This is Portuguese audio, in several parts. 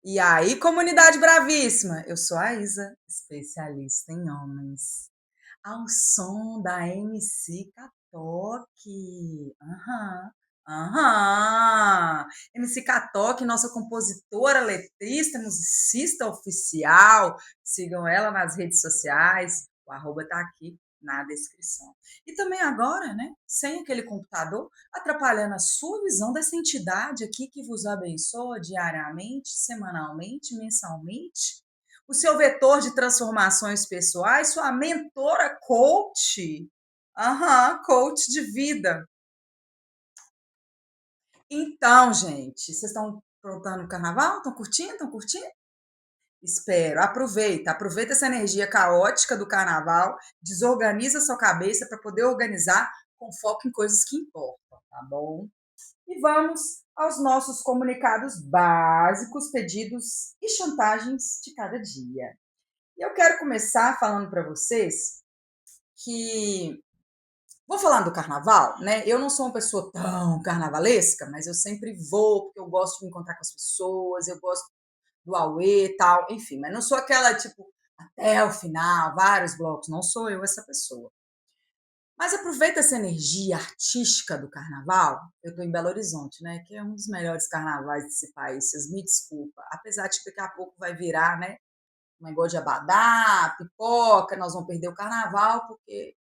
E aí, comunidade bravíssima, eu sou a Isa, especialista em homens. Ao som da MC Catoque. Aham, aham. MC Catoque, nossa compositora, letrista, musicista oficial. Sigam ela nas redes sociais. O arroba tá aqui na descrição. E também agora, né, sem aquele computador, atrapalhando a sua visão dessa entidade aqui que vos abençoa diariamente, semanalmente, mensalmente, o seu vetor de transformações pessoais, sua mentora coach. Aham, coach de vida. Então, gente, vocês estão aprontando o carnaval? Estão curtindo? Estão curtindo? Espero. Aproveita essa energia caótica do carnaval, desorganiza sua cabeça para poder organizar com foco em coisas que importam, tá bom? E vamos aos nossos comunicados básicos, pedidos e chantagens de cada dia. E eu quero começar falando para vocês que vou falar do carnaval, né? Eu não sou uma pessoa tão carnavalesca, mas eu sempre vou porque eu gosto de me encontrar com as pessoas, eu gosto do auê e tal, enfim, mas não sou aquela tipo até o final, vários blocos, não sou eu essa pessoa. Mas aproveita essa energia artística do carnaval. Eu estou em Belo Horizonte, né? Que é um dos melhores carnavais desse país. Vocês me desculpa. Apesar de que daqui a pouco vai virar, né? Um negócio de abadá, pipoca, nós vamos perder o carnaval, porque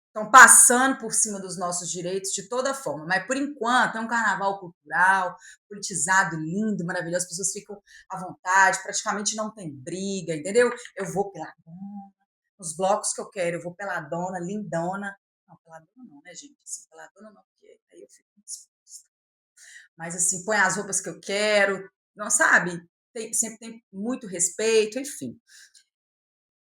estão passando por cima dos nossos direitos de toda forma. Mas, por enquanto, é um carnaval cultural, politizado, lindo, maravilhoso. As pessoas ficam à vontade, praticamente não tem briga, entendeu? Eu vou pela nos blocos que eu quero, eu vou peladona, lindona. Não, peladona não, né, gente? Assim, peladona não, porque aí eu fico disposta. Mas, assim, põe as roupas que eu quero, não sabe? Sempre tem muito respeito, enfim.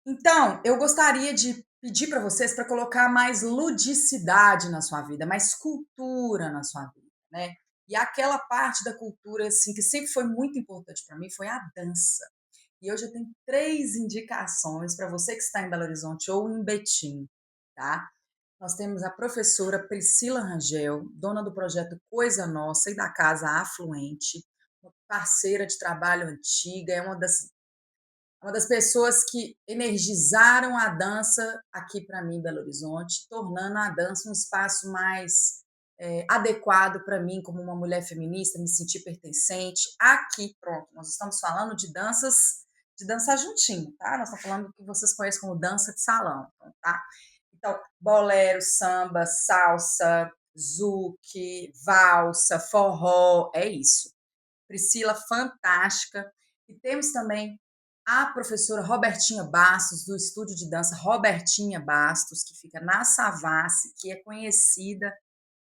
Então, eu gostaria de pedir para vocês para colocar mais ludicidade na sua vida, mais cultura na sua vida, né? E aquela parte da cultura assim que sempre foi muito importante para mim foi a dança. E hoje eu tenho três indicações para você que está em Belo Horizonte ou em Betim, tá? Nós temos a professora Priscila Rangel, dona do projeto Coisa Nossa e da Casa Afluente, uma parceira de trabalho antiga, é uma das pessoas que energizaram a dança aqui para mim em Belo Horizonte, tornando a dança um espaço mais adequado para mim como uma mulher feminista, me sentir pertencente. Aqui, pronto, nós estamos falando de danças, de dançar juntinho, tá? Nós estamos falando do que vocês conhecem como dança de salão, tá? Então, bolero, samba, salsa, zouk, valsa, forró, é isso. Priscila, fantástica. E temos também a professora Robertinha Bastos, do estúdio de dança Robertinha Bastos, que fica na Savassi, que é conhecida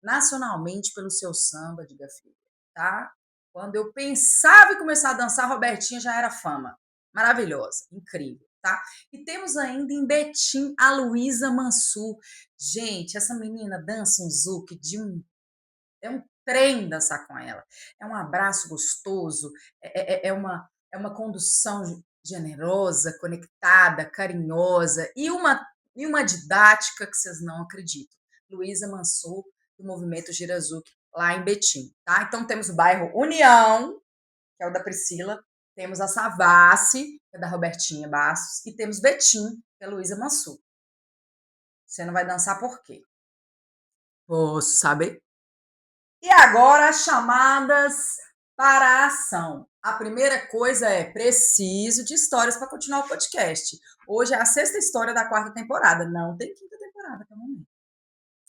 nacionalmente pelo seu samba de gafieira, tá? Quando eu pensava em começar a dançar, Robertinha já era fama. Maravilhosa, incrível, tá? E temos ainda em Betim a Luísa Mansur. Gente, essa menina dança um zouk de um é um trem dançar com ela. É um abraço gostoso, é uma condução generosa, conectada, carinhosa e uma didática que vocês não acreditam. Luísa Mansur, do Movimento Girazuc, lá em Betim. Tá? Então temos o bairro União, que é o da Priscila, temos a Savassi, que é da Robertinha Bastos, e temos Betim, que é a Luísa Mansur. Você não vai dançar por quê? Posso saber? E agora as chamadas para a ação. A primeira coisa é preciso de histórias para continuar o podcast. Hoje é a sexta história da quarta temporada. Não tem quinta temporada pelo momento.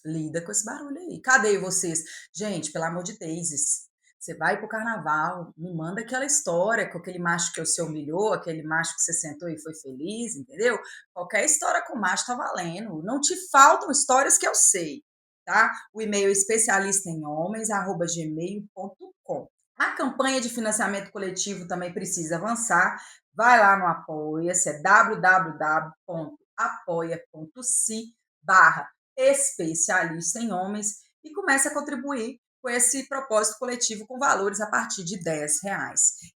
Lida com esse barulho aí. Cadê vocês? Gente, pelo amor de Deus. Você vai pro carnaval, me manda aquela história com aquele macho que você humilhou, aquele macho que você sentou e foi feliz, entendeu? Qualquer história com macho tá valendo. Não te faltam histórias que eu sei, tá? O e-mail é especialista em homens, @gmail.com. A campanha de financiamento coletivo também precisa avançar. Vai lá no Apoia-se, é www.apoia.se/especialista em homens e comece a contribuir com esse propósito coletivo com valores a partir de R$ 10.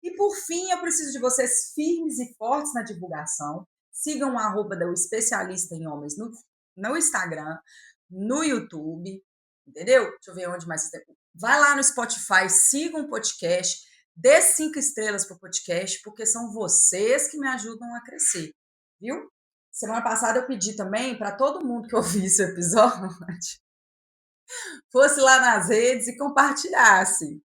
E por fim, eu preciso de vocês firmes e fortes na divulgação. Sigam o arroba do especialista em homens no Instagram, no YouTube, entendeu? Deixa eu ver onde mais. Vai lá no Spotify, siga um podcast, Dê 5 estrelas pro podcast, porque são vocês que me ajudam a crescer, viu? Semana passada eu pedi também para todo mundo que ouvisse o episódio fosse lá nas redes e compartilhasse.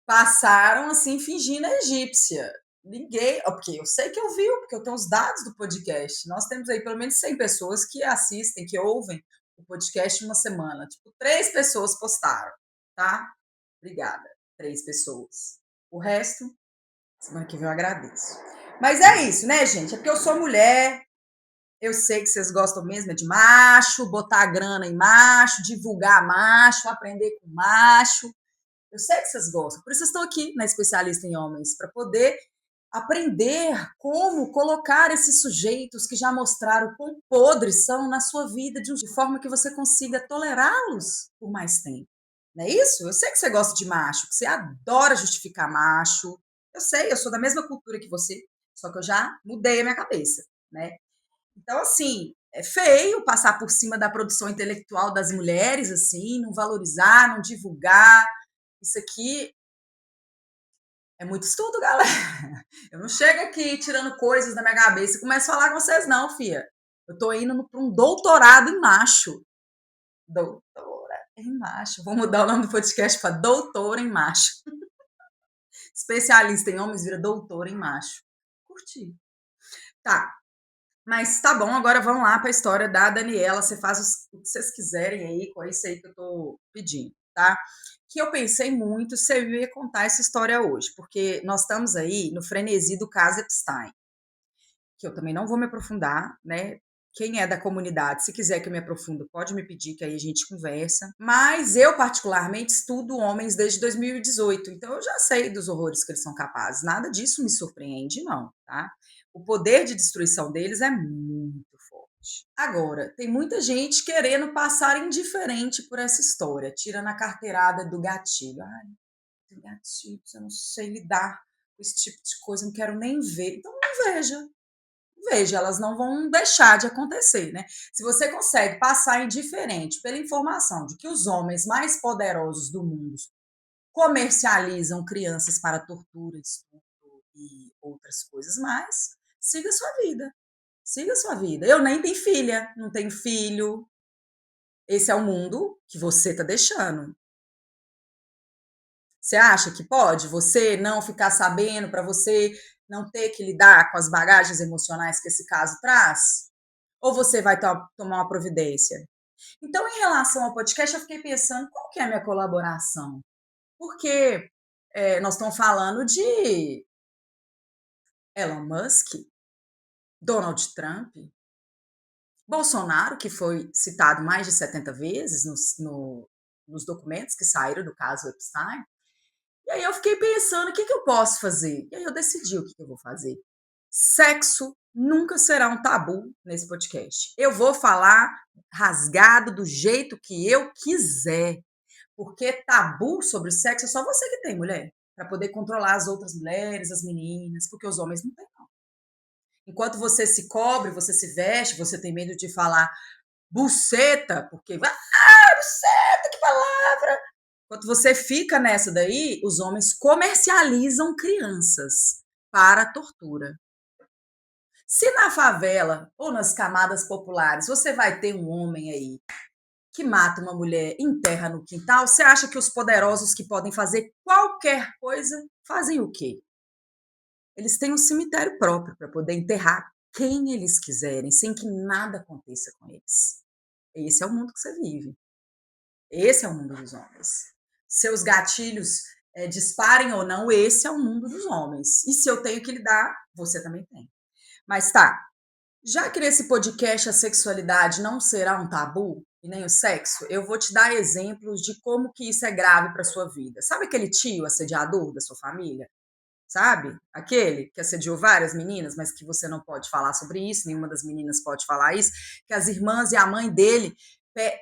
Passaram assim, fingindo a egípcia. Ninguém, porque eu sei que ouviu, porque eu tenho os dados do podcast. Nós temos aí pelo menos 100 pessoas que assistem, que ouvem o podcast uma semana. Tipo, 3 pessoas postaram, tá? Obrigada. 3 pessoas. O resto, semana que vem eu agradeço. Mas é isso, né, gente? É porque eu sou mulher, eu sei que vocês gostam mesmo é de macho, botar grana em macho, divulgar macho, aprender com macho. Eu sei que vocês gostam, por isso vocês estão aqui na Especialista em Homens, para poder aprender como colocar esses sujeitos que já mostraram quão podres são na sua vida, de forma que você consiga tolerá-los por mais tempo. Não é isso? Eu sei que você gosta de macho, que você adora justificar macho. Eu sei, eu sou da mesma cultura que você, só que eu já mudei a minha cabeça, né? Então, assim, é feio passar por cima da produção intelectual das mulheres, assim, não valorizar, não divulgar. Isso aqui é muito estudo, galera. Eu não chego aqui tirando coisas da minha cabeça e começo a falar com vocês, não, fia. Eu tô indo para um doutorado em macho. Doutora em macho. Vou mudar o nome do podcast para Doutora em Macho. Especialista em homens vira doutora em macho. Curti. Tá. Mas tá bom, agora vamos lá para a história da Daniela. Você faz o que vocês quiserem aí com isso aí que eu tô pedindo, tá? Que eu pensei muito se eu ia contar essa história hoje, porque nós estamos aí no frenesi do caso Epstein, que eu também não vou me aprofundar, né? Quem é da comunidade, se quiser que eu me aprofunde, pode me pedir, que aí a gente conversa. Mas eu, particularmente, estudo homens desde 2018, então eu já sei dos horrores que eles são capazes. Nada disso me surpreende, não, tá? O poder de destruição deles é muito forte. Agora, tem muita gente querendo passar indiferente por essa história, tira na carteirada do gatilho. Ai, tem gatilhos, eu não sei lidar com esse tipo de coisa, não quero nem ver. Então, não veja. Veja, elas não vão deixar de acontecer, né? Se você consegue passar indiferente pela informação de que os homens mais poderosos do mundo comercializam crianças para tortura, estupro e outras coisas mais, siga sua vida. Siga sua vida. Eu nem tenho filha, não tenho filho. Esse é o mundo que você está deixando. Você acha que pode você não ficar sabendo, para você não ter que lidar com as bagagens emocionais que esse caso traz? Ou você vai tomar uma providência? Então, em relação ao podcast, eu fiquei pensando qual que é a minha colaboração? Porque nós estamos falando de Elon Musk, Donald Trump, Bolsonaro, que foi citado mais de 70 vezes nos documentos que saíram do caso Epstein. E aí eu fiquei pensando, o que eu posso fazer? E aí eu decidi o que eu vou fazer. Sexo nunca será um tabu nesse podcast. Eu vou falar rasgado do jeito que eu quiser. Porque tabu sobre sexo é só você que tem, mulher. Para poder controlar as outras mulheres, as meninas, porque os homens não têm, não. Enquanto você se cobre, você se veste, você tem medo de falar buceta, porque. Ah, buceta, que palavra! Enquanto você fica nessa daí, os homens comercializam crianças para tortura. Se na favela ou nas camadas populares você vai ter um homem aí que mata uma mulher e enterra no quintal, você acha que os poderosos que podem fazer qualquer coisa fazem o quê? Eles têm um cemitério próprio para poder enterrar quem eles quiserem, sem que nada aconteça com eles. Esse é o mundo que você vive. Esse é o mundo dos homens. Seus gatilhos disparem ou não, esse é o mundo dos homens. E se eu tenho que lidar, você também tem. Mas tá, já que nesse podcast a sexualidade não será um tabu, e nem o sexo, eu vou te dar exemplos de como que isso é grave para sua vida. Sabe aquele tio assediador da sua família? Sabe? Aquele que assediou várias meninas, mas que você não pode falar sobre isso, nenhuma das meninas pode falar isso, que as irmãs e a mãe dele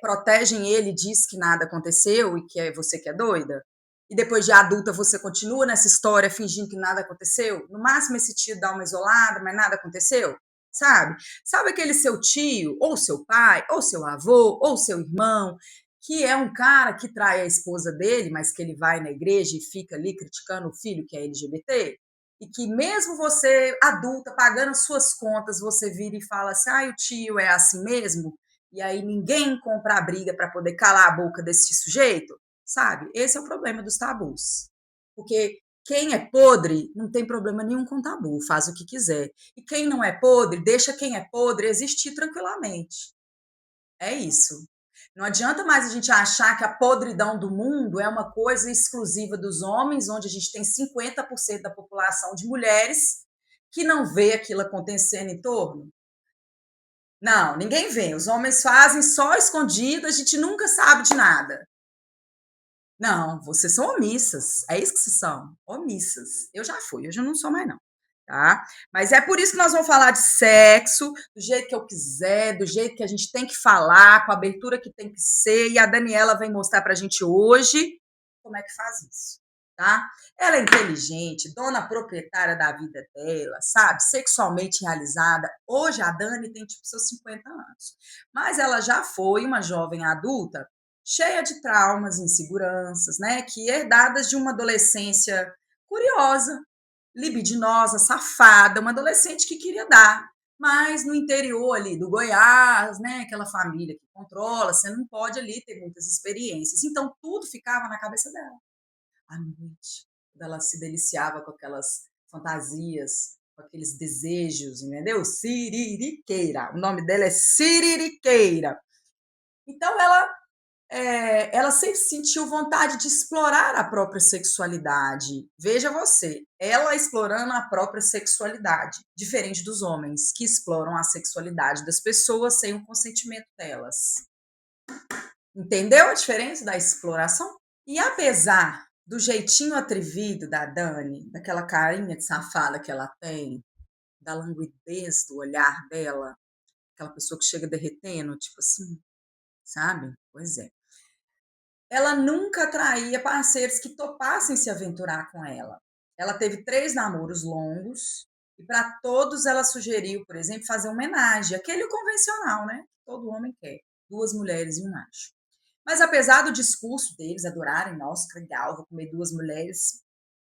protegem ele, diz que nada aconteceu e que é você que é doida. E depois de adulta você continua nessa história fingindo que nada aconteceu. No máximo esse tio dá uma isolada, mas nada aconteceu. Sabe? Sabe aquele seu tio, ou seu pai, ou seu avô, ou seu irmão, que é um cara que trai a esposa dele, mas que ele vai na igreja e fica ali criticando o filho que é LGBT, e que mesmo você, adulta, pagando as suas contas, você vira e fala assim, o tio é assim mesmo, e aí ninguém compra a briga para poder calar a boca desse sujeito, sabe? Esse é o problema dos tabus. Porque quem é podre não tem problema nenhum com tabu, faz o que quiser. E quem não é podre, deixa quem é podre existir tranquilamente. É isso. Não adianta mais a gente achar que a podridão do mundo é uma coisa exclusiva dos homens, onde a gente tem 50% da população de mulheres que não vê aquilo acontecendo em torno. Não, ninguém vê. Os homens fazem só escondido, a gente nunca sabe de nada. Não, vocês são omissas. É isso que vocês são, omissas. Eu já fui, hoje eu não sou mais não, tá? Mas é por isso que nós vamos falar de sexo, do jeito que eu quiser, do jeito que a gente tem que falar, com a abertura que tem que ser, e a Daniela vem mostrar pra gente hoje como é que faz isso, tá? Ela é inteligente, dona proprietária da vida dela, sabe? Sexualmente realizada. Hoje a Dani tem tipo seus 50 anos, mas ela já foi uma jovem adulta cheia de traumas, inseguranças, né, que herdadas de uma adolescência curiosa, libidinosa, safada, uma adolescente que queria dar, mas no interior ali do Goiás, né, aquela família que controla, você não pode ali ter muitas experiências. Então tudo ficava na cabeça dela. À noite, quando ela se deliciava com aquelas fantasias, com aqueles desejos, entendeu? Siririqueira. O nome dela é Siririqueira. Então ela sempre sentiu vontade de explorar a própria sexualidade. Veja você, ela explorando a própria sexualidade, diferente dos homens que exploram a sexualidade das pessoas sem o consentimento delas. Entendeu a diferença da exploração? E apesar do jeitinho atrevido da Dani, daquela carinha de safada que ela tem, da languidez do olhar dela, aquela pessoa que chega derretendo, tipo assim, sabe? Pois é. Ela nunca atraía parceiros que topassem se aventurar com ela. Ela teve 3 namoros longos e para todos ela sugeriu, por exemplo, fazer uma homenagem, aquele convencional, né? Todo homem quer, 2 mulheres e um macho. Mas apesar do discurso deles adorarem, nossa, que legal, vou comer 2 mulheres,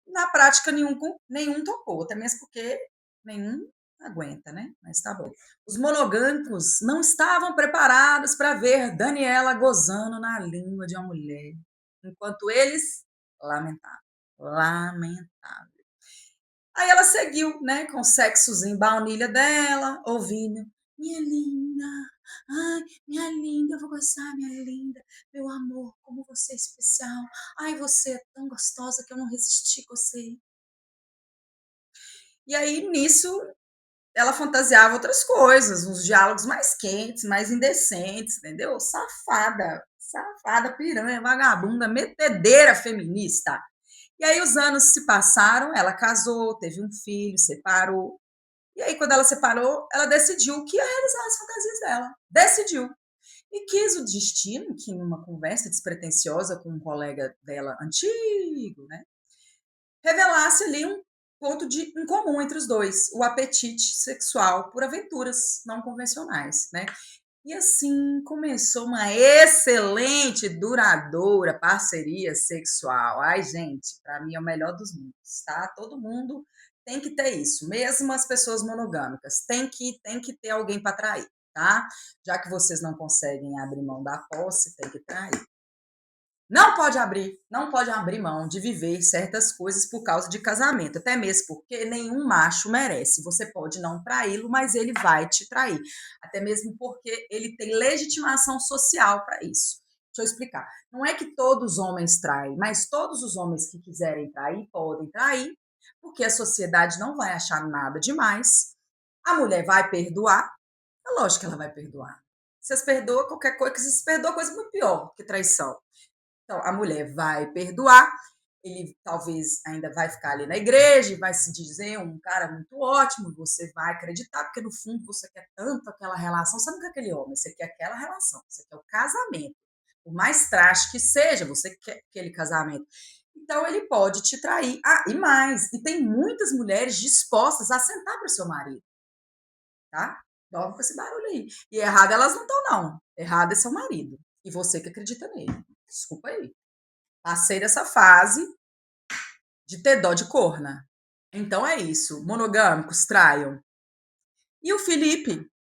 na prática nenhum topou, até mesmo porque nenhum aguenta, né? Mas tá bom. Os monogâmicos não estavam preparados para ver Daniela gozando na língua de uma mulher, enquanto eles, lamentável, lamentável. Aí ela seguiu, né, com o sexozinho baunilha dela, ouvindo, minha linda, ai, minha linda, eu vou gozar, minha linda, meu amor, como você é especial, ai, você é tão gostosa que eu não resisti, gostei. E aí, nisso, ela fantasiava outras coisas, uns diálogos mais quentes, mais indecentes, entendeu? Safada, safada, piranha, vagabunda, metedeira feminista. E aí os anos se passaram, ela casou, teve um filho, separou. E aí, quando ela separou, ela decidiu que ia realizar as fantasias dela. Decidiu. E quis o destino que, numa conversa despretensiosa com um colega dela antigo, né, revelasse ali um ponto em comum entre os dois, o apetite sexual por aventuras não convencionais, né? E assim começou uma excelente, duradoura parceria sexual. Ai, gente, para mim é o melhor dos mundos, tá? Todo mundo tem que ter isso, mesmo as pessoas monogâmicas, tem que ter alguém para trair, tá? Já que vocês não conseguem abrir mão da posse, tem que trair. Não pode abrir mão de viver certas coisas por causa de casamento, até mesmo porque nenhum macho merece. Você pode não traí-lo, mas ele vai te trair, até mesmo porque ele tem legitimação social para isso. Deixa eu explicar. Não é que todos os homens traem, mas todos os homens que quiserem trair podem trair, porque a sociedade não vai achar nada demais. A mulher vai perdoar, é lógico que ela vai perdoar. Vocês perdoam qualquer coisa, que vocês perdoam coisa muito pior que traição. Então, a mulher vai perdoar, ele talvez ainda vai ficar ali na igreja e vai se dizer um cara muito ótimo, você vai acreditar, porque no fundo você quer tanto aquela relação, você não quer aquele homem, você quer aquela relação, você quer o casamento. Por mais traste que seja, você quer aquele casamento. Então, ele pode te trair. Ah, e mais, e tem muitas mulheres dispostas a sentar para o seu marido, tá? Dorme com esse barulho aí. E errado elas não estão, não. Errado é seu marido. E você que acredita nele. Desculpa aí. Passei dessa fase de ter dó de corna. Então é isso. Monogâmicos traiam. E o Felipe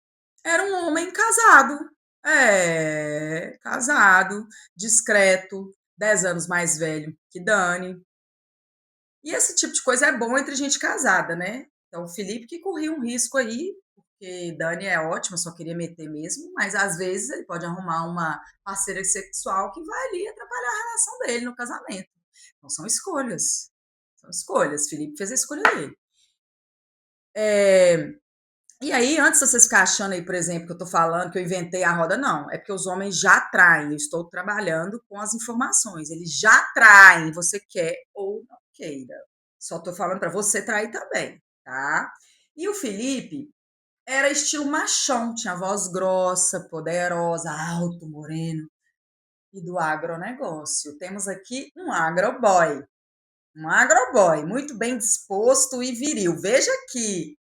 era um homem casado. É, casado, discreto, 10 anos mais velho que Dani. E esse tipo de coisa é bom entre gente casada, né? Então, o Felipe que corria um risco aí, porque Dani é ótima, só queria meter mesmo, mas às vezes ele pode arrumar uma parceira sexual que vai ali atrapalhar a relação dele no casamento. Então, são escolhas. São escolhas. Felipe fez a escolha dele. É, e aí, antes de vocês ficarem achando aí, por exemplo, que eu tô falando que eu inventei a roda, não. É porque os homens já traem. Eu estou trabalhando com as informações. Eles já traem, você quer ou não queira. Só tô falando para você trair também, tá? E o Felipe era estilo machão, tinha voz grossa, poderosa, alto, moreno. E do agronegócio. Temos aqui um agroboy. Um agroboy, muito bem disposto e viril. Veja aqui,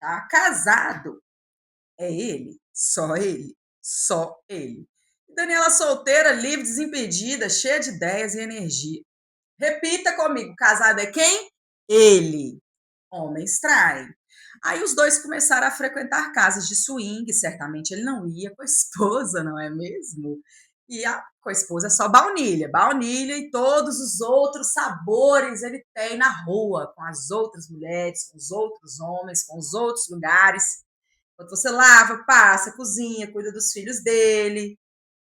tá casado. É ele, só ele, só ele. Daniela solteira, livre, desimpedida, cheia de ideias e energia. Repita comigo, casado é quem? Ele. Homens traem. Aí os dois começaram a frequentar casas de swing, certamente ele não ia com a esposa, não é mesmo? E com a esposa é só baunilha, baunilha e todos os outros sabores ele tem na rua, com as outras mulheres, com os outros homens, com os outros lugares. Enquanto você lava, passa, cozinha, cuida dos filhos dele,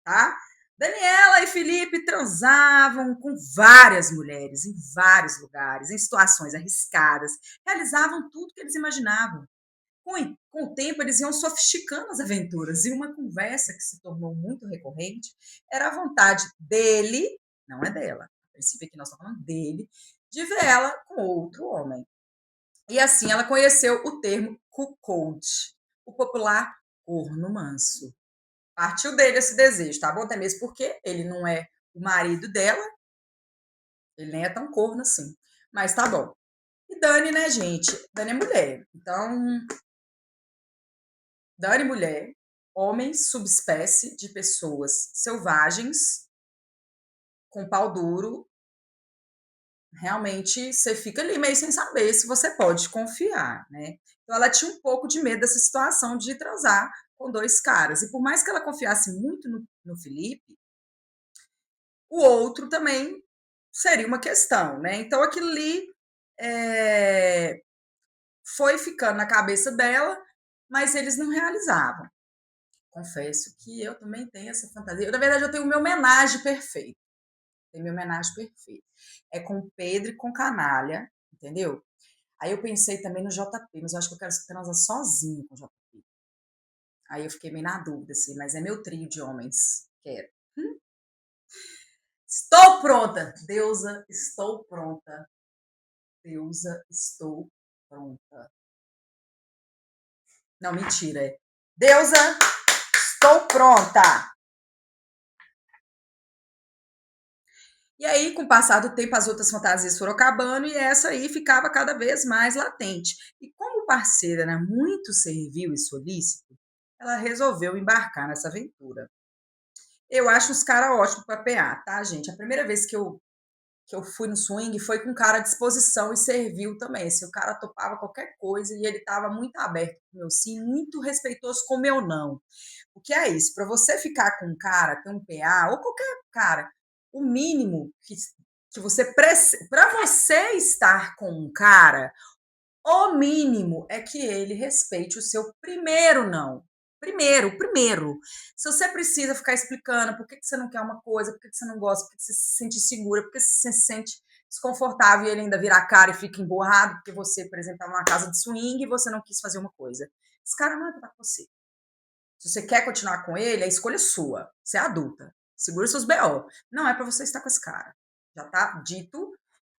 tá? Daniela e Felipe transavam com várias mulheres, em vários lugares, em situações arriscadas, realizavam tudo que eles imaginavam. Com o tempo, eles iam sofisticando as aventuras, e uma conversa que se tornou muito recorrente era a vontade dele, não é dela, a princípio aqui nós estamos falando dele, de ver ela com outro homem. E assim ela conheceu o termo cuckold, o popular corno manso. Partiu dele esse desejo, tá bom? Até mesmo porque ele não é o marido dela, ele nem é tão corno assim. Mas tá bom. E Dani, né, gente? Dani é mulher. Então, Dani mulher, homem subespécie de pessoas selvagens, com pau duro, realmente você fica ali meio sem saber se você pode confiar, né? Então ela tinha um pouco de medo dessa situação de transar com dois caras. E por mais que ela confiasse muito no Felipe, o outro também seria uma questão, né? Então aquilo ali é, foi ficando na cabeça dela, mas eles não realizavam. Confesso que eu também tenho essa fantasia. Na verdade, eu tenho o meu homenagem perfeito. Tenho meu homenagem perfeito. É com o Pedro e com Canalha, entendeu? Aí eu pensei também no JP, mas eu acho que eu quero transar sozinho com o JP. Aí eu fiquei meio na dúvida, assim, mas é meu trio de homens. Quero. Estou pronta! Deusa, estou pronta. Deusa, estou pronta. Não, mentira. É Deusa, estou pronta. E aí, com o passar do tempo, as outras fantasias foram acabando e essa aí ficava cada vez mais latente. E como o parceiro era muito servil e solícito, ela resolveu embarcar nessa aventura. Eu acho os caras ótimos para PA, tá, gente? A primeira vez que eu fui no swing foi com cara à disposição e servil também. Se o cara topava qualquer coisa e ele estava muito aberto com o meu sim, muito respeitoso com o meu não. O que é isso? Para você ficar com um cara, ter um PA, ou qualquer cara, o mínimo que você precisa. Para você estar com um cara, o mínimo é que ele respeite o seu primeiro não. Primeiro. Se você precisa ficar explicando por que você não quer uma coisa, por que você não gosta, por que você se sente segura, por que você se sente desconfortável e ele ainda vira a cara e fica emburrado porque você, por exemplo, estava numa casa de swing e você não quis fazer uma coisa. Esse cara não é para você. Se você quer continuar com ele, a escolha é sua. Você é adulta. Segura seus BO. Não é para você estar com esse cara. Já tá dito.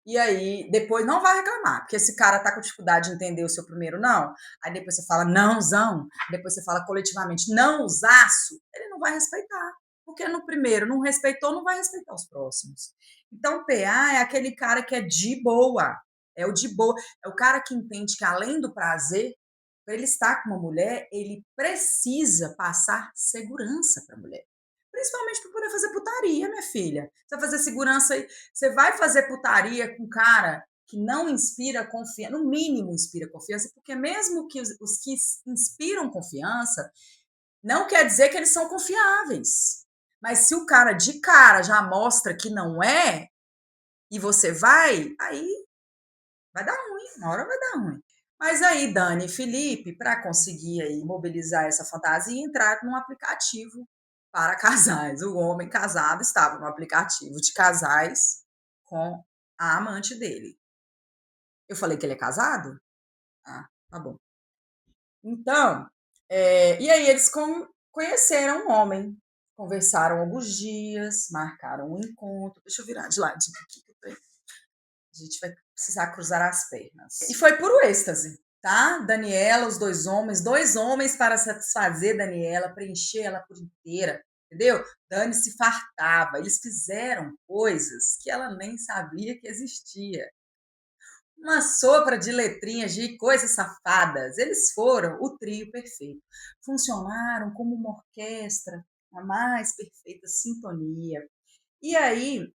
E aí, depois não vai reclamar, porque esse cara tá com dificuldade de entender o seu primeiro não. Aí depois você fala nãozão, depois você fala coletivamente nãozaço, ele não vai respeitar. Porque no primeiro não respeitou, não vai respeitar os próximos. Então, PA é aquele cara que é de boa. É o de boa. É o cara que entende que além do prazer, para ele estar com uma mulher, ele precisa passar segurança para a mulher. Principalmente para poder fazer putaria, minha filha. Você vai fazer segurança aí, você vai fazer putaria com um cara que não inspira confiança, no mínimo inspira confiança, porque mesmo que os que inspiram confiança, não quer dizer que eles são confiáveis. Mas se o cara de cara já mostra que não é, e você vai, aí vai dar ruim, uma hora vai dar ruim. Mas aí, Dani e Felipe, para conseguir aí mobilizar essa fantasia, entraram num aplicativo para casais. O homem casado estava no aplicativo de casais com a amante dele. Eu falei que ele é casado? Ah, tá bom. Então, e aí eles conheceram um homem, conversaram alguns dias, marcaram um encontro. Deixa eu virar de ladinho aqui, que a gente vai precisar cruzar as pernas. E foi puro êxtase, tá? Daniela, os dois homens para satisfazer Daniela, preencher ela por inteira, entendeu? Dani se fartava, eles fizeram coisas que ela nem sabia que existia. Uma sopra de letrinhas de coisas safadas. Eles foram o trio perfeito. Funcionaram como uma orquestra, a mais perfeita sintonia. E aí,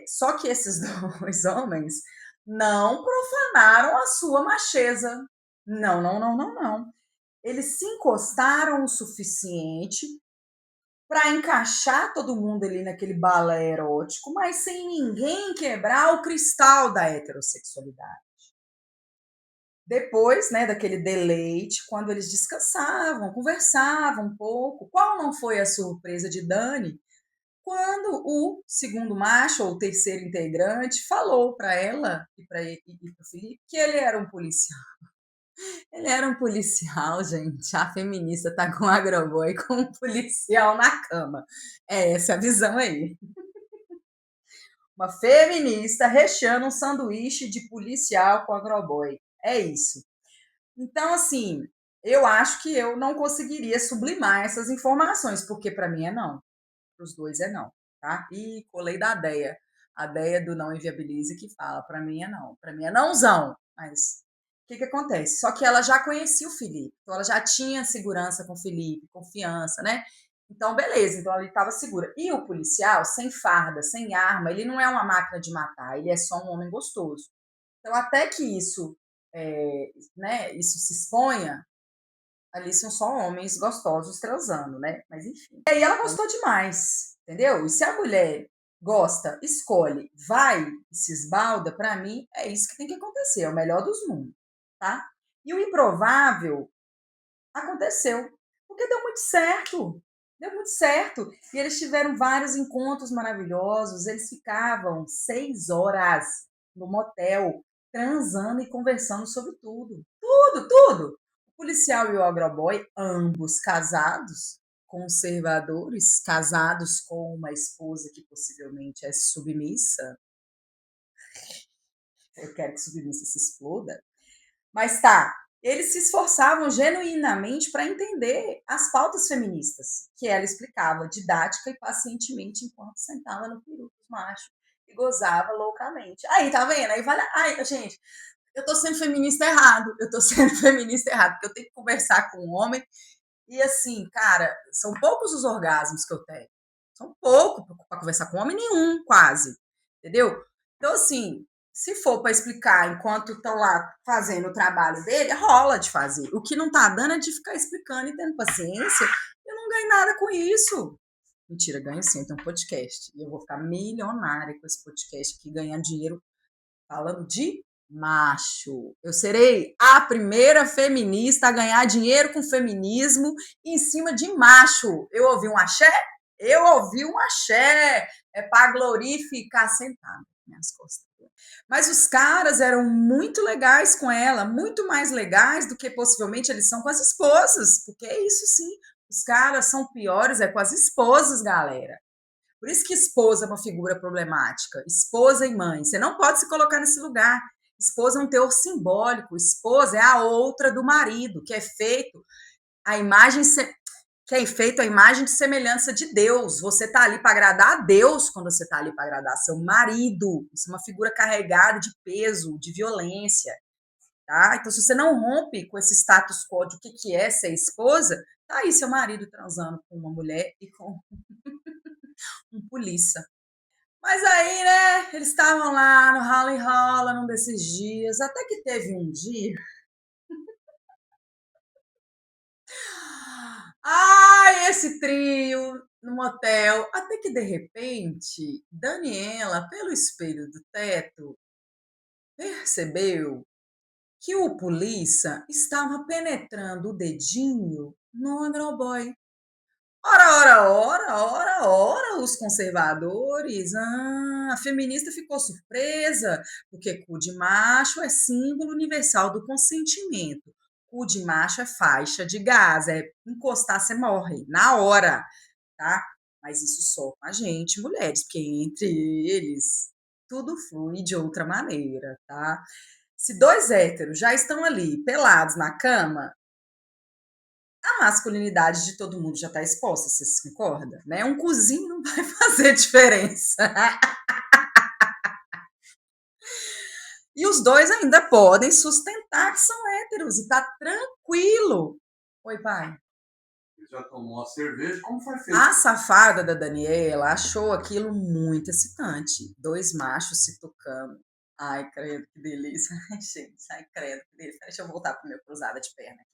só que esses dois homens não profanaram a sua macheza. Não, não, não, não, não. Eles se encostaram o suficiente para encaixar todo mundo ali naquele balé erótico, mas sem ninguém quebrar o cristal da heterossexualidade. Depois, né, daquele deleite, quando eles descansavam, conversavam um pouco, qual não foi a surpresa de Dani quando o segundo macho, ou o terceiro integrante, falou para ela e para o Felipe que ele era um policial. Ele era um policial, gente. A feminista tá com um agroboy com um policial na cama. É essa a visão aí. Uma feminista recheando um sanduíche de policial com agroboy. É isso. Então, assim, eu acho que eu não conseguiria sublimar essas informações, porque para mim é não. Para os dois é não, tá? E colei da Deia. A Deia do Não Inviabilize que fala, para mim é não. Para mim é nãozão. Mas o que acontece? Só que ela já conhecia o Felipe, então ela já tinha segurança com o Felipe, confiança, né? Então, beleza, então ela estava segura. E o policial, sem farda, sem arma, ele não é uma máquina de matar, ele é só um homem gostoso. Então, até que isso, né, isso se exponha, ali são só homens gostosos transando, né? Mas enfim. E aí ela gostou demais, entendeu? E se a mulher gosta, escolhe, vai e se esbalda, pra mim é isso que tem que acontecer, é o melhor dos mundos, tá? E o improvável aconteceu, porque deu muito certo. Deu muito certo. E eles tiveram vários encontros maravilhosos. Eles ficavam 6 horas no motel, transando e conversando sobre tudo. Tudo, tudo. O policial e o agroboy, ambos casados, conservadores, casados com uma esposa que possivelmente é submissa. Eu quero que submissa se exploda. Mas tá, eles se esforçavam genuinamente para entender as pautas feministas, que ela explicava didática e pacientemente enquanto sentava no peru dos machos e gozava loucamente. Aí, tá vendo? Aí vale. Ai, gente, eu tô sendo feminista errado. Eu tô sendo feminista errado, porque eu tenho que conversar com um homem. E assim, cara, são poucos os orgasmos que eu tenho. São poucos para conversar com homem nenhum, quase. Entendeu? Então, assim, se for para explicar enquanto estão lá fazendo o trabalho dele, rola de fazer. O que não tá dando é de ficar explicando e tendo paciência. Eu não ganho nada com isso. Mentira, ganho sim, eu tenho um podcast. E eu vou ficar milionária com esse podcast aqui, ganhar dinheiro falando de macho. Eu serei a primeira feminista a ganhar dinheiro com feminismo em cima de macho. Eu ouvi um axé? Eu ouvi um axé. É para glorificar sentado minhas costas. Mas os caras eram muito legais com ela, muito mais legais do que possivelmente eles são com as esposas, porque é isso sim. Os caras são piores é com as esposas, galera. Por isso que esposa é uma figura problemática. Esposa e mãe. Você não pode se colocar nesse lugar. Esposa é um teor simbólico. Esposa é a outra do marido, que é feito a imagem que é feito a imagem de semelhança de Deus. Você está ali para agradar a Deus quando você está ali para agradar seu marido. Isso é uma figura carregada de peso, de violência. Tá? Então, se você não rompe com esse status quo de o que é ser esposa, Tá aí seu marido transando com uma mulher e com um polícia. Mas aí, né, eles estavam lá no rala e rola num desses dias, até que teve um dia, ai, esse trio no motel, até que de repente, Daniela, pelo espelho do teto, percebeu que o polícia estava penetrando o dedinho no agroboy. Ora, ora, ora, ora, ora, os conservadores. Ah, a feminista ficou surpresa, porque cu de macho é símbolo universal do consentimento. Cu de macho é faixa de gás, é encostar, você morre, na hora, tá? Mas isso só com a gente, mulheres, porque entre eles tudo flui de outra maneira, tá? Se dois héteros já estão ali pelados na cama, a masculinidade de todo mundo já está exposta, vocês concordam? Né? Um cozinho não vai fazer diferença. E os dois ainda podem sustentar que são héteros e tá tranquilo. Oi, pai. Ele já tomou a cerveja? Como foi feito? A safada da Daniela achou aquilo muito excitante. Dois machos se tocando. Ai, credo, que delícia. Ai, gente, ai, credo, que delícia. Deixa eu voltar pro meu cruzada de perna.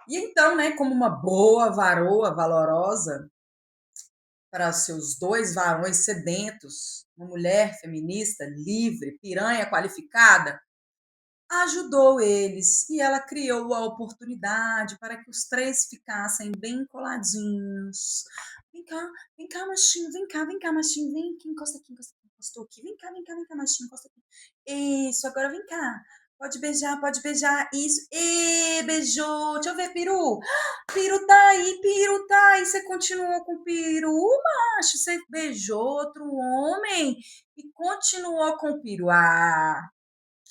E então, né, como uma boa varoa valorosa, para seus dois varões sedentos, uma mulher feminista, livre, piranha qualificada, ajudou eles e ela criou a oportunidade para que os três ficassem bem coladinhos. Vem cá, machinho, vem cá, machinho, vem aqui, encosta aqui, encostou aqui, vem cá, machinho, encosta aqui. Isso, agora vem cá. Pode beijar, isso. E beijou. Deixa eu ver, peru. Peru tá aí. Você continuou com o peru, macho? Você beijou outro homem e continuou com o peru. Ah,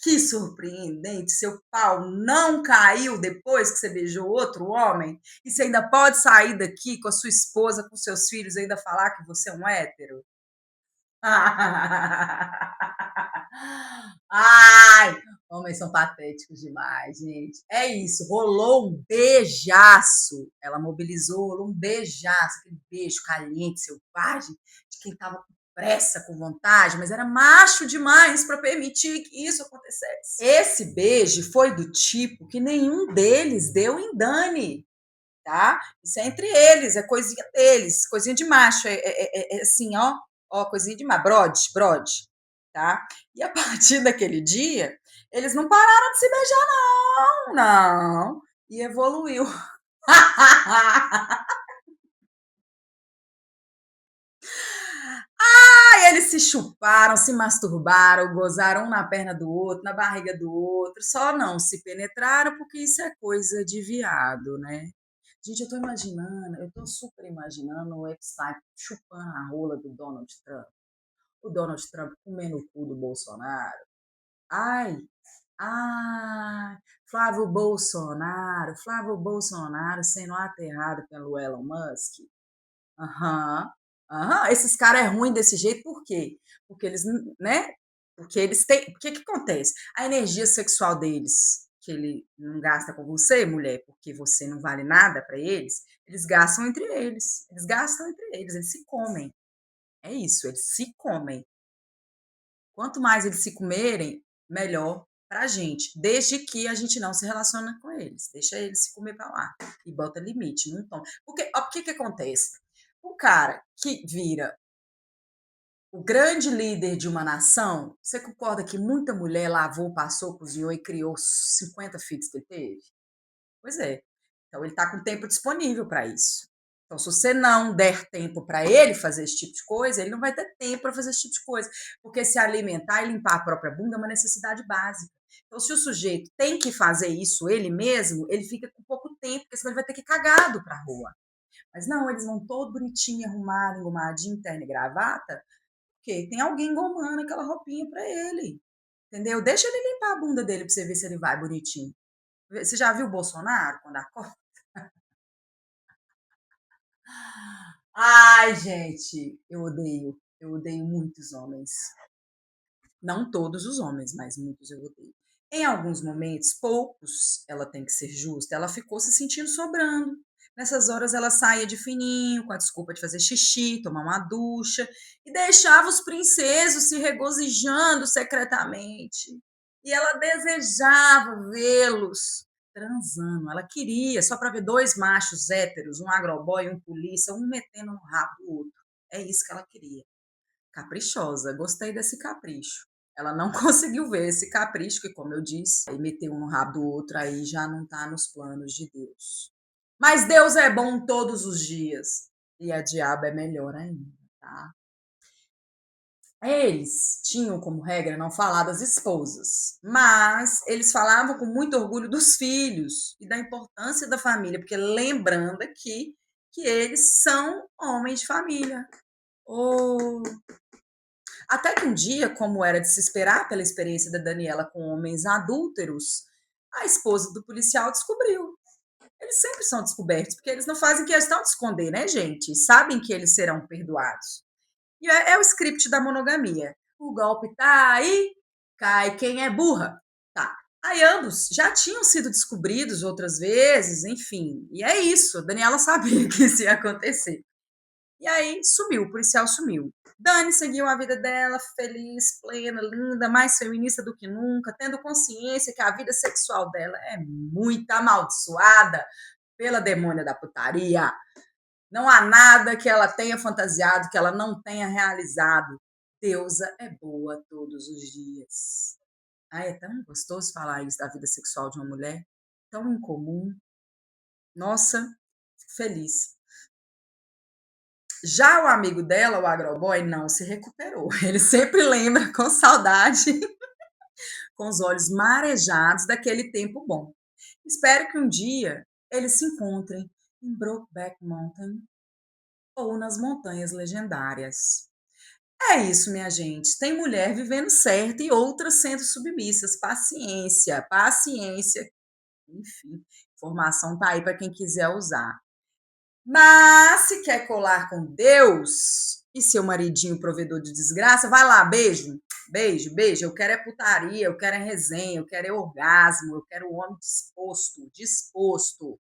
que surpreendente, seu pau não caiu depois que você beijou outro homem? E você ainda pode sair daqui com a sua esposa, com seus filhos, e ainda falar que você é um hétero? Ai, homens são patéticos demais, gente. É isso, rolou um beijaço. Ela mobilizou, rolou um beijaço, aquele beijo caliente, selvagem, de quem estava com pressa, com vontade, mas era macho demais para permitir que isso acontecesse. Esse beijo foi do tipo que nenhum deles deu em Dani, tá? Isso é entre eles, é coisinha deles, coisinha de macho, é assim, ó, coisinha de macho, brode, tá? E a partir daquele dia, eles não pararam de se beijar, não, não, e evoluiu. Aí eles se chuparam, se masturbaram, gozaram um na perna do outro, na barriga do outro, só não se penetraram porque isso é coisa de viado, né? Gente, eu tô imaginando, eu tô super imaginando o Epstein chupando a rola do Donald Trump. O Donald Trump comendo o cu do Bolsonaro. Ai, ai, Flávio Bolsonaro sendo aterrado pelo Elon Musk. Aham, aham. Esses caras é ruim desse jeito, por quê? Porque eles, né? Porque eles têm. O que que acontece? A energia sexual deles, que ele não gasta com você, mulher, porque você não vale nada para eles, eles gastam entre eles. Eles gastam entre eles, eles se comem. É isso, eles se comem. Quanto mais eles se comerem, melhor pra gente, desde que a gente não se relaciona com eles. Deixa eles se comer pra lá e bota limite, não toma. Porque, ó, o que que acontece? O cara que vira o grande líder de uma nação, você concorda que muita mulher lavou, passou, cozinhou e criou 50 filhos que ele teve? Pois é. Então ele está com tempo disponível para isso. Então, se você não der tempo para ele fazer esse tipo de coisa, ele não vai ter tempo para fazer esse tipo de coisa. Porque se alimentar e limpar a própria bunda é uma necessidade básica. Então, se o sujeito tem que fazer isso ele mesmo, ele fica com pouco tempo, porque senão ele vai ter que ir cagado para a rua. Mas não, eles vão todo bonitinho, arrumado, engomadinho, terno e gravata, porque tem alguém engomando aquela roupinha para ele. Entendeu? Deixa ele limpar a bunda dele para você ver se ele vai bonitinho. Você já viu o Bolsonaro quando acorda? Ai, gente, eu odeio muitos homens. Não todos os homens, mas muitos eu odeio. Em alguns momentos, poucos, ela tem que ser justa, ela ficou se sentindo sobrando. Nessas horas ela saía de fininho, com a desculpa de fazer xixi, tomar uma ducha, e deixava os princesos se regozijando secretamente. E ela desejava vê-los transando. Ela queria, só para ver dois machos héteros, um agroboy e um polícia, um metendo no rabo do outro. É isso que ela queria. Caprichosa, gostei desse capricho. Ela não conseguiu ver esse capricho, que, como eu disse, aí meteu um no rabo do outro, aí já não está nos planos de Deus. Mas Deus é bom todos os dias, e a diabo é melhor ainda, tá? Eles tinham como regra não falar das esposas, mas eles falavam com muito orgulho dos filhos e da importância da família, porque lembrando aqui que eles são homens de família. Oh, até que um dia, como era de se esperar pela experiência da Daniela com homens adúlteros, a esposa do policial descobriu. Eles sempre são descobertos, porque eles não fazem questão de esconder, né, gente? Sabem que eles serão perdoados. E é o script da monogamia. O golpe tá aí, cai quem é burra. Tá. Aí ambos já tinham sido descobridos outras vezes, enfim. E é isso. A Daniela sabia que isso ia acontecer. E aí sumiu, o policial sumiu. Dani seguiu a vida dela, feliz, plena, linda, mais feminista do que nunca, tendo consciência que a vida sexual dela é muito amaldiçoada pela demônia da putaria. Não há nada que ela tenha fantasiado, que ela não tenha realizado. Deusa é boa todos os dias. Ai, é tão gostoso falar isso da vida sexual de uma mulher, tão incomum. Nossa, fico feliz. Já o amigo dela, o agroboy, não se recuperou. Ele sempre lembra com saudade, com os olhos marejados daquele tempo bom. Espero que um dia eles se encontrem em Brokeback Mountain ou nas Montanhas Legendárias. É isso, minha gente. Tem mulher vivendo certo e outras sendo submissas. Paciência, paciência. Enfim, informação tá aí para quem quiser usar. Mas se quer colar com Deus e seu maridinho provedor de desgraça, vai lá, beijo, beijo, beijo. Eu quero é putaria, eu quero é resenha, eu quero é orgasmo, eu quero o homem disposto, disposto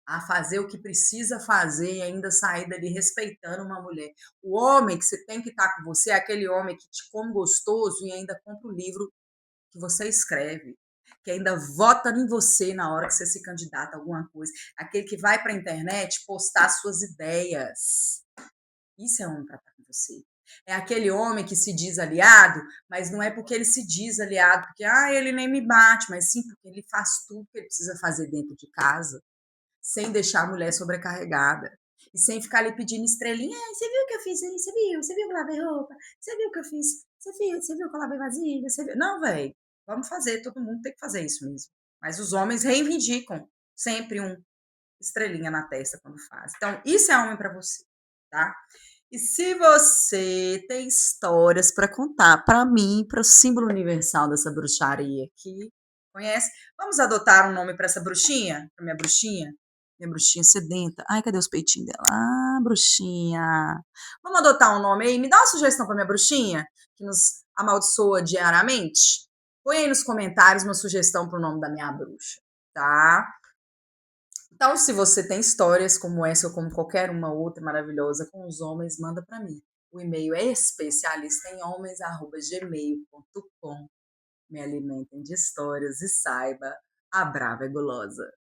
a fazer o que precisa fazer e ainda sair dali respeitando uma mulher. O homem que você tem que estar com você é aquele homem que te come gostoso e ainda compra o livro que você escreve, que ainda vota em você na hora que você se candidata a alguma coisa, aquele que vai para a internet postar suas ideias. Isso é homem para estar com você. É aquele homem que se diz aliado, mas não é porque ele se diz aliado, porque ele nem me bate, mas sim porque ele faz tudo que ele precisa fazer dentro de casa, sem deixar a mulher sobrecarregada. E sem ficar ali pedindo estrelinha. Você viu que eu fiz isso? Você viu? Você viu que eu lavei roupa? Você viu que eu fiz? Você viu que eu lavei vasilha? Você viu? Não, velho. Vamos fazer. Todo mundo tem que fazer isso mesmo. Mas os homens reivindicam sempre um estrelinha na testa quando faz. Então, isso é homem para você, tá? E se você tem histórias para contar para mim, para o símbolo universal dessa bruxaria aqui, conhece? Vamos adotar um nome para essa bruxinha? Para minha bruxinha? Minha bruxinha sedenta. Ai, cadê os peitinhos dela? Ah, bruxinha. Vamos adotar um nome aí? Me dá uma sugestão para minha bruxinha, que nos amaldiçoa diariamente? Põe aí nos comentários uma sugestão para o nome da minha bruxa, tá? Então, se você tem histórias como essa ou como qualquer uma outra maravilhosa com os homens, manda para mim. O e-mail é especialistaemhomens@gmail.com. Me alimentem de histórias e saiba, a brava é gulosa.